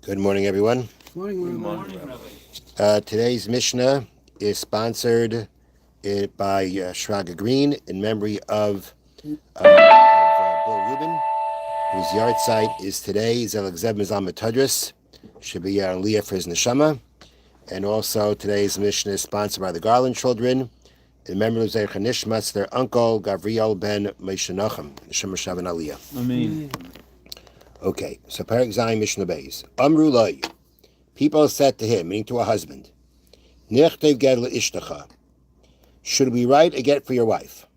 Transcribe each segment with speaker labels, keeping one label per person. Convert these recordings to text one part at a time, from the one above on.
Speaker 1: Good morning, everyone.
Speaker 2: Morning,
Speaker 1: Today's Mishnah is sponsored by Shraga Green in memory of Bill Rubin, whose yard site is today. Zelag Zeb Mizal Matadris should be on Leah for his neshama. And also today's Mishnah is sponsored by the Garland children in memory of Zeich Nishmas, their uncle Gavriel ben Mishna Neshama Shavan Aliyah.
Speaker 2: Amen.
Speaker 1: Okay, so Perek Zayin Mishnah Beis. Amru Loi. People said to him, meaning to a husband, Nechtev get le'ishtacha. Should we write a get for your wife?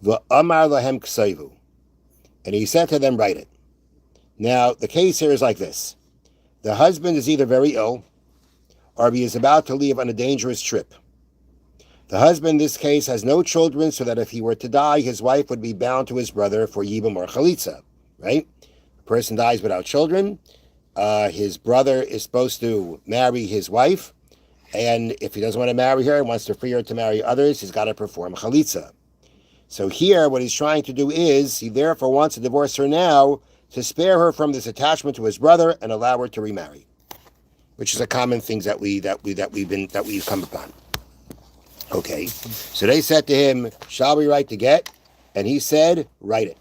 Speaker 1: V'amar lahem ksayvu. And he said to them, write it. Now, the case here is like this. The husband is either very ill, or he is about to leave on a dangerous trip. The husband in this case has no children, so that if he were to die, his wife would be bound to his brother for yibum or chalitza, right? A person dies without children. His brother is supposed to marry his wife, and if he doesn't want to marry her and wants to free her to marry others, he's got to perform chalitza. So here, what he's trying to do is, he therefore wants to divorce her now to spare her from this attachment to his brother and allow her to remarry, which is a common thing that we've come upon. Okay, so they said to him, "Shall we write the get?" And he said, "Write it."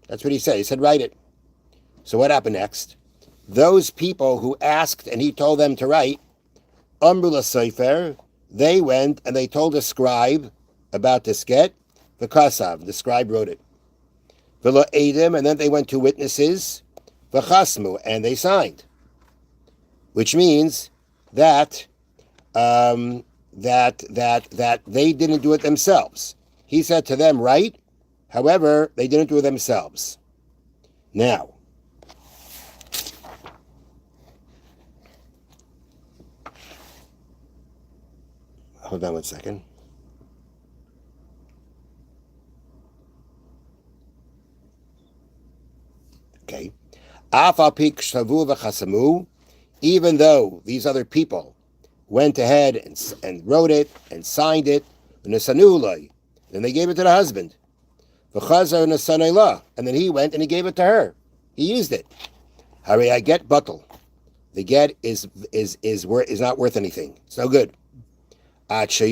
Speaker 1: That's what he said. He said, "Write it." So what happened next? Those people who asked and he told them to write, Amru l'Sefer, they went and they told a scribe about this get, the Kasav, the scribe wrote it. V'lo Edim, and then they went to witnesses, v'chasmu, and they signed. Which means that that they didn't do it themselves. He said to them, write, however, they didn't do it themselves. Now, hold on one second. Okay. Even though these other people went ahead and wrote it and signed it, then they gave it to the husband. And then he went and he gave it to her. He used it. I get batal. The get is not worth anything. It's no good. Until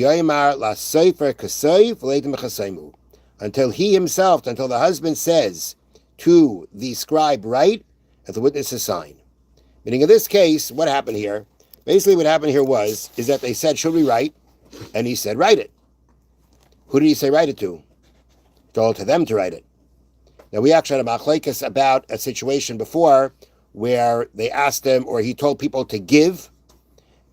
Speaker 1: he himself, until the husband says to the scribe, write, and the witnesses sign. Meaning in this case, what happened here? Basically what happened here is that they said, should we write? And he said, write it. Who did he say write it to? He told to them to write it. Now we actually had a machlekes about a situation before where they asked him, or he told people to give,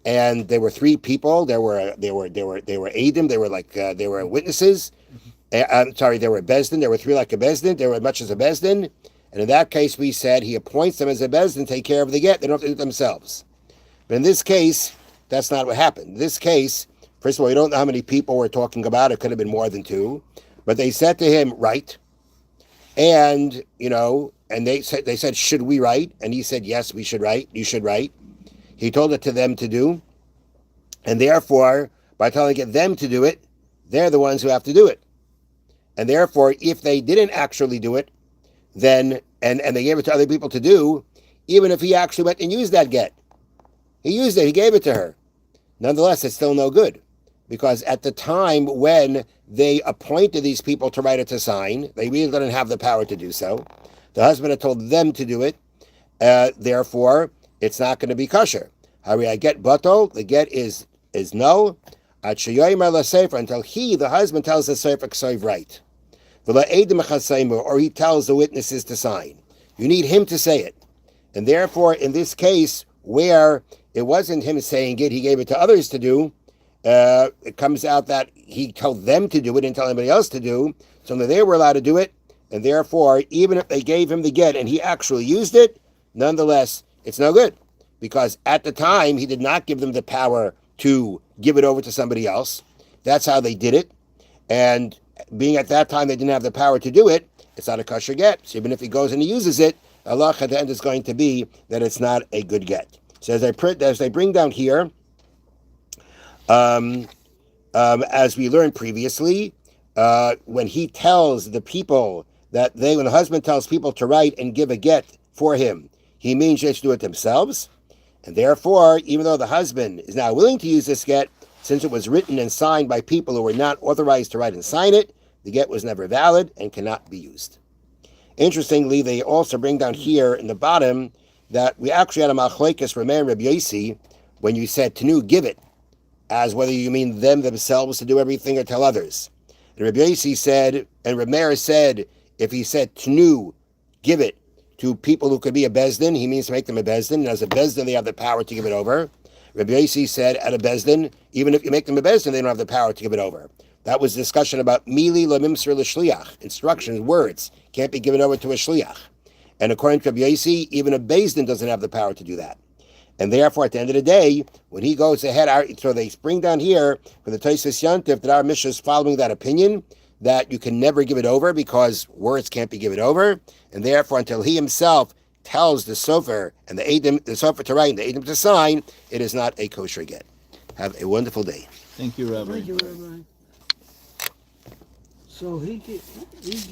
Speaker 1: and there were three people. There were Adim. They were witnesses. I'm sorry, there were Bezdin. There were three like a Bezdin. There were much as a Bezdin. And in that case, we said he appoints them as a Bezdin, take care of the get. They don't have to do it themselves. But in this case, that's not what happened. In this case, first of all, we don't know how many people we're talking about. It could have been more than two. But they said to him, write. And, and they said, should we write? And he said, yes, we should write. You should write. He told it to them to do. And therefore, by telling them to do it, they're the ones who have to do it. And therefore, if they didn't actually do it, then, and they gave it to other people to do, even if he actually went and used that get, he used it, he gave it to her. Nonetheless, it's still no good. Because at the time when they appointed these people to write it to sign, they really didn't have the power to do so. The husband had told them to do it. Therefore, it's not going to be kosher. I get batal, the get is no. Until he, the husband, tells the sefer k'soiv right. Or he tells the witnesses to sign. You need him to say it. And therefore, in this case, where it wasn't him saying it, he gave it to others to do, it comes out that he told them to do it and tell anybody else to do, so that they were allowed to do it, and therefore, even if they gave him the get and he actually used it, nonetheless, it's no good. Because at the time, he did not give them the power to give it over to somebody else. That's how they did it. And being at that time they didn't have the power to do it, it's not a kosher get. So even if he goes and he uses it, Allah at the end is going to be that it's not a good get. So as they bring down here, as we learned previously, when he tells the people when the husband tells people to write and give a get for him, he means they should do it themselves. And therefore, even though the husband is now willing to use this get, since it was written and signed by people who were not authorized to write and sign it, the get was never valid and cannot be used. Interestingly, they also bring down here in the bottom that we actually had a machlekes Rameh and Rabbi Yossi when you said tenu, give it, as whether you mean them themselves to do everything or tell others. And Rabbi Yossi said, and Rameh said, if he said tenu, give it to people who could be a bezdin, he means to make them a bezdin, and as a bezdin they have the power to give it over. Rabbi Yossi said at a bezdin, even if you make them a bezdin, they don't have the power to give it over. That was discussion about mili lemimser l'shliach, instructions, words, can't be given over to a shliach. And according to Rabbi Yossi, even a bezdin doesn't have the power to do that. And therefore, at the end of the day, when he goes ahead, so they bring down here for the Tosfos Yantif that our Mishnah is following that opinion, that you can never give it over because words can't be given over, and therefore until he himself tells the sofer and the sofer to write and the edim to sign, it is not a kosher get. Have a wonderful day.
Speaker 2: Thank you, Rabbi.
Speaker 3: Thank you, Rabbi. So he gives